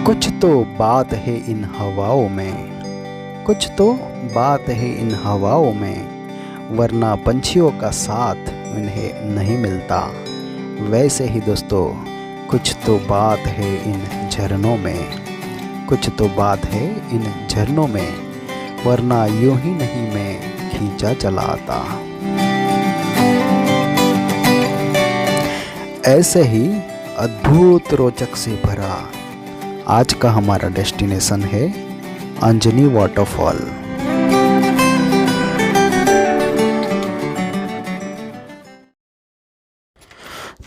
कुछ तो बात है इन हवाओं में, कुछ तो बात है इन हवाओं में, वरना पंछियों का साथ उन्हें नहीं मिलता। वैसे ही दोस्तों, कुछ तो बात है इन झरनों में, कुछ तो बात है इन झरनों में, वरना यूं ही नहीं मैं खींचा चला आता। ऐसे ही अद्भुत रोचक से भरा आज का हमारा डेस्टिनेशन है अंजनी वाटरफॉल।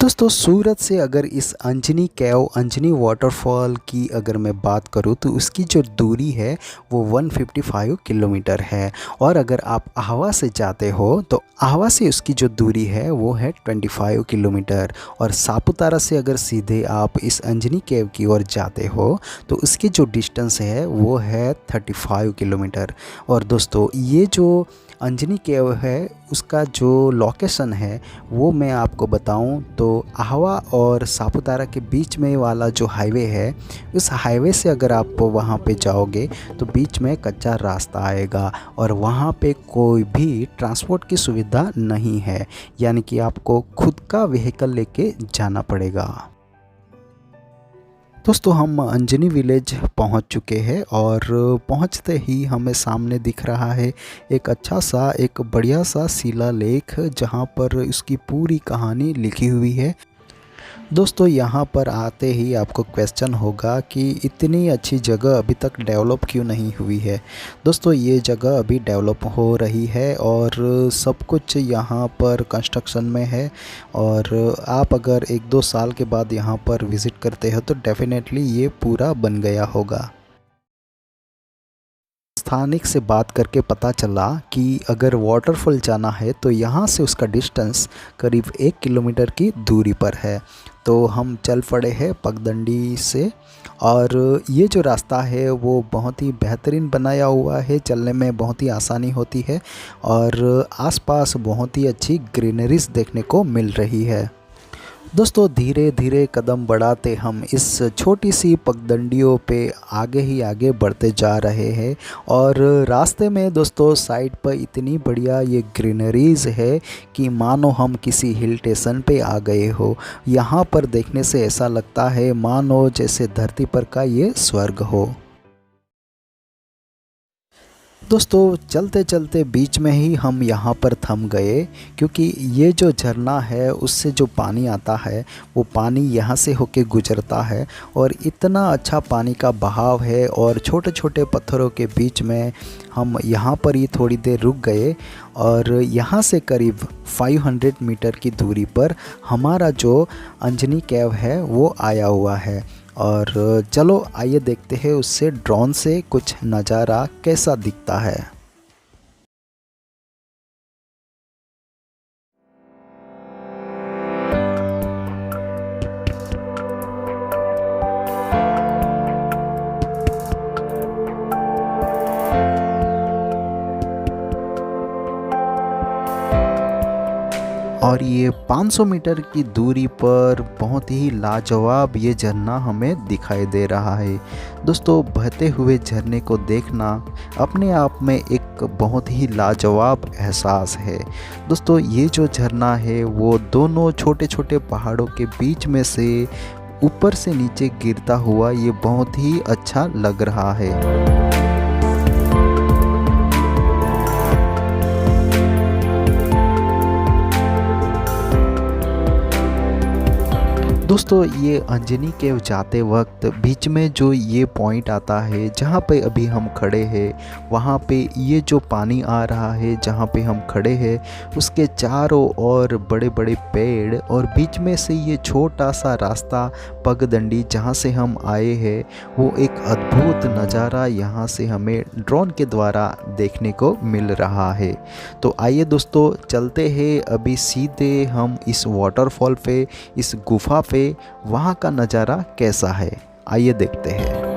दोस्तों, सूरत से अगर इस अंजनी केव, अंजनी वाटरफॉल की अगर मैं बात करूं तो उसकी जो दूरी है वो 155 किलोमीटर है। और अगर आप आह्वा से जाते हो तो आह्वा से उसकी जो दूरी है वो है 25 किलोमीटर। और सापुतारा से अगर सीधे आप इस अंजनी केव की ओर जाते हो तो उसकी जो डिस्टेंस है वो है 35 किलोमीटर। और दोस्तों, ये जो अंजनी केव है उसका जो लोकेशन है वो मैं आपको बताऊं तो आह्वा और सापुतारा के बीच में वाला जो हाईवे है, उस हाईवे से अगर आप वहां पे जाओगे तो बीच में कच्चा रास्ता आएगा और वहां पे कोई भी ट्रांसपोर्ट की सुविधा नहीं है, यानी कि आपको खुद का व्हीकल लेके जाना पड़ेगा। दोस्तों, हम अंजनी विलेज पहुंच चुके हैं और पहुंचते ही हमें सामने दिख रहा है एक अच्छा सा, एक बढ़िया सा शिलालेख, जहां पर इसकी पूरी कहानी लिखी हुई है। दोस्तों, यहाँ पर आते ही आपको क्वेश्चन होगा कि इतनी अच्छी जगह अभी तक डेवलप क्यों नहीं हुई है। दोस्तों, ये जगह अभी डेवलप हो रही है और सब कुछ यहाँ पर कंस्ट्रक्शन में है। और आप अगर 1-2 साल के बाद यहाँ पर विज़िट करते हो तो डेफिनेटली ये पूरा बन गया होगा। स्थानिक से बात करके पता चला कि अगर वाटरफॉल जाना है तो यहाँ से उसका डिस्टेंस करीब 1 किलोमीटर की दूरी पर है। तो हम चल पड़े हैं पगडंडी से। और ये जो रास्ता है वो बहुत ही बेहतरीन बनाया हुआ है, चलने में बहुत ही आसानी होती है और आसपास बहुत ही अच्छी ग्रीनरीज देखने को मिल रही है। दोस्तों, धीरे धीरे कदम बढ़ाते हम इस छोटी सी पगडंडियों पे आगे ही आगे बढ़ते जा रहे हैं। और रास्ते में दोस्तों साइड पर इतनी बढ़िया ये ग्रीनरीज है कि मानो हम किसी हिल स्टेशन पे आ गए हो। यहाँ पर देखने से ऐसा लगता है मानो जैसे धरती पर का ये स्वर्ग हो। दोस्तों, चलते चलते बीच में ही हम यहाँ पर थम गए, क्योंकि ये जो झरना है उससे जो पानी आता है वो पानी यहाँ से होके गुजरता है और इतना अच्छा पानी का बहाव है। और छोटे छोटे पत्थरों के बीच में हम यहाँ पर ही थोड़ी देर रुक गए और यहाँ से करीब 500 मीटर की दूरी पर हमारा जो अंजनी केव है वो आया हुआ है। और चलो आइए देखते हैं उससे ड्रोन से कुछ नज़ारा कैसा दिखता है। और ये 500 मीटर की दूरी पर बहुत ही लाजवाब ये झरना हमें दिखाई दे रहा है। दोस्तों, बहते हुए झरने को देखना अपने आप में एक बहुत ही लाजवाब एहसास है। दोस्तों, ये जो झरना है वो दोनों छोटे छोटे पहाड़ों के बीच में से ऊपर से नीचे गिरता हुआ ये बहुत ही अच्छा लग रहा है। दोस्तों, ये अंजनी केव जाते वक्त बीच में जो ये पॉइंट आता है जहाँ पे अभी हम खड़े हैं, वहाँ पे ये जो पानी आ रहा है जहाँ पे हम खड़े हैं उसके चारों ओर बड़े बड़े पेड़ और बीच में से ये छोटा सा रास्ता पगडंडी जहाँ से हम आए हैं, वो एक अद्भुत नज़ारा यहाँ से हमें ड्रोन के द्वारा देखने को मिल रहा है। तो आइए दोस्तों, चलते हैं अभी सीधे हम इस वाटरफॉल पे, इस गुफा पे, वहाँ का नज़ारा कैसा है आइए देखते हैं।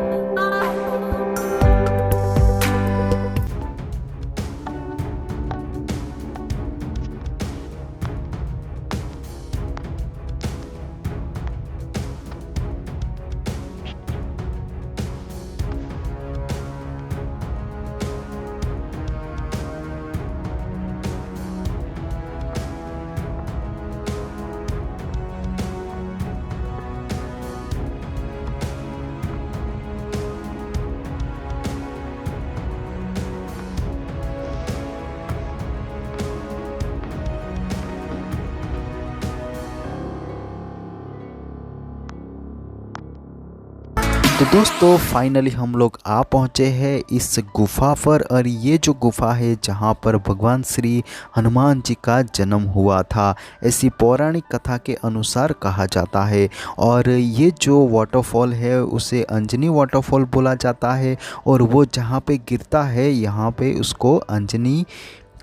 तो दोस्तों फाइनली हम लोग आ पहुँचे हैं इस गुफ़ा पर, और ये जो गुफ़ा है जहाँ पर भगवान श्री हनुमान जी का जन्म हुआ था, ऐसी पौराणिक कथा के अनुसार कहा जाता है। और ये जो वाटरफॉल है उसे अंजनी वाटरफॉल बोला जाता है, और वो जहाँ पे गिरता है यहाँ पे उसको अंजनी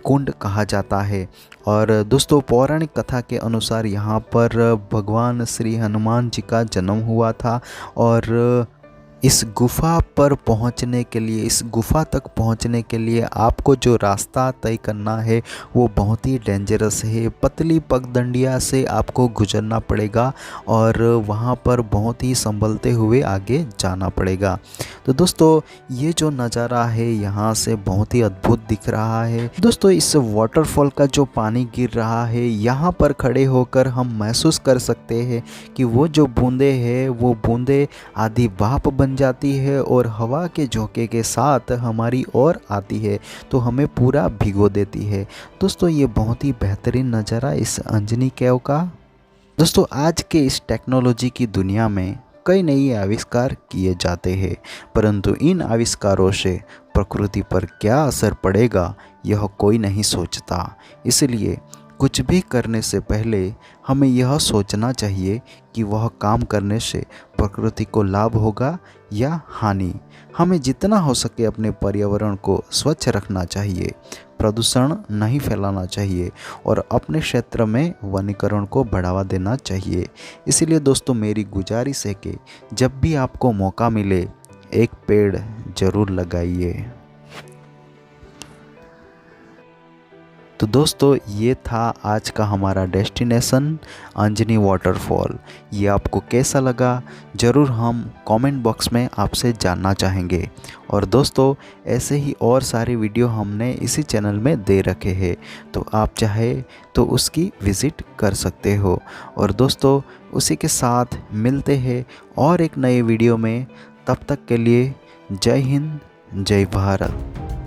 कुंड कहा जाता है। और दोस्तों पौराणिक कथा के अनुसार यहाँ पर भगवान श्री हनुमान जी का जन्म हुआ था। और इस गुफ़ा पर पहुँचने के लिए, इस गुफ़ा तक पहुँचने के लिए आपको जो रास्ता तय करना है वो बहुत ही डेंजरस है। पतली पगडंडिया से आपको गुजरना पड़ेगा और वहाँ पर बहुत ही संभलते हुए आगे जाना पड़ेगा। तो दोस्तों ये जो नज़ारा है यहाँ से बहुत ही अद्भुत दिख रहा है। दोस्तों इस वाटरफॉल का जो पानी गिर रहा है यहाँ पर खड़े होकर हम महसूस कर सकते हैं कि वो जो बूंदे हैं वो बूंदे आधी भाप बन जाती है और हवा के झोंके के साथ हमारी ओर आती है तो हमें पूरा भिगो देती है। दोस्तों ये बहुत ही बेहतरीन नज़ारा इस अंजनी केव का। दोस्तों आज के इस टेक्नोलॉजी की दुनिया में कई नए आविष्कार किए जाते हैं, परंतु इन आविष्कारों से प्रकृति पर क्या असर पड़ेगा यह कोई नहीं सोचता। इसलिए कुछ भी करने से पहले हमें यह सोचना चाहिए कि वह काम करने से प्रकृति को लाभ होगा या हानि। हमें जितना हो सके अपने पर्यावरण को स्वच्छ रखना चाहिए, प्रदूषण नहीं फैलाना चाहिए और अपने क्षेत्र में वनीकरण को बढ़ावा देना चाहिए। इसलिए दोस्तों मेरी गुजारिश है कि जब भी आपको मौका मिले एक पेड़ ज़रूर लगाइए। तो दोस्तों ये था आज का हमारा डेस्टिनेशन अंजनी वाटरफॉल। ये आपको कैसा लगा ज़रूर हम कमेंट बॉक्स में आपसे जानना चाहेंगे। और दोस्तों ऐसे ही और सारे वीडियो हमने इसी चैनल में दे रखे हैं, तो आप चाहे तो उसकी विज़िट कर सकते हो। और दोस्तों उसी के साथ मिलते हैं और एक नए वीडियो में। तब तक के लिए जय हिंद, जय भारत।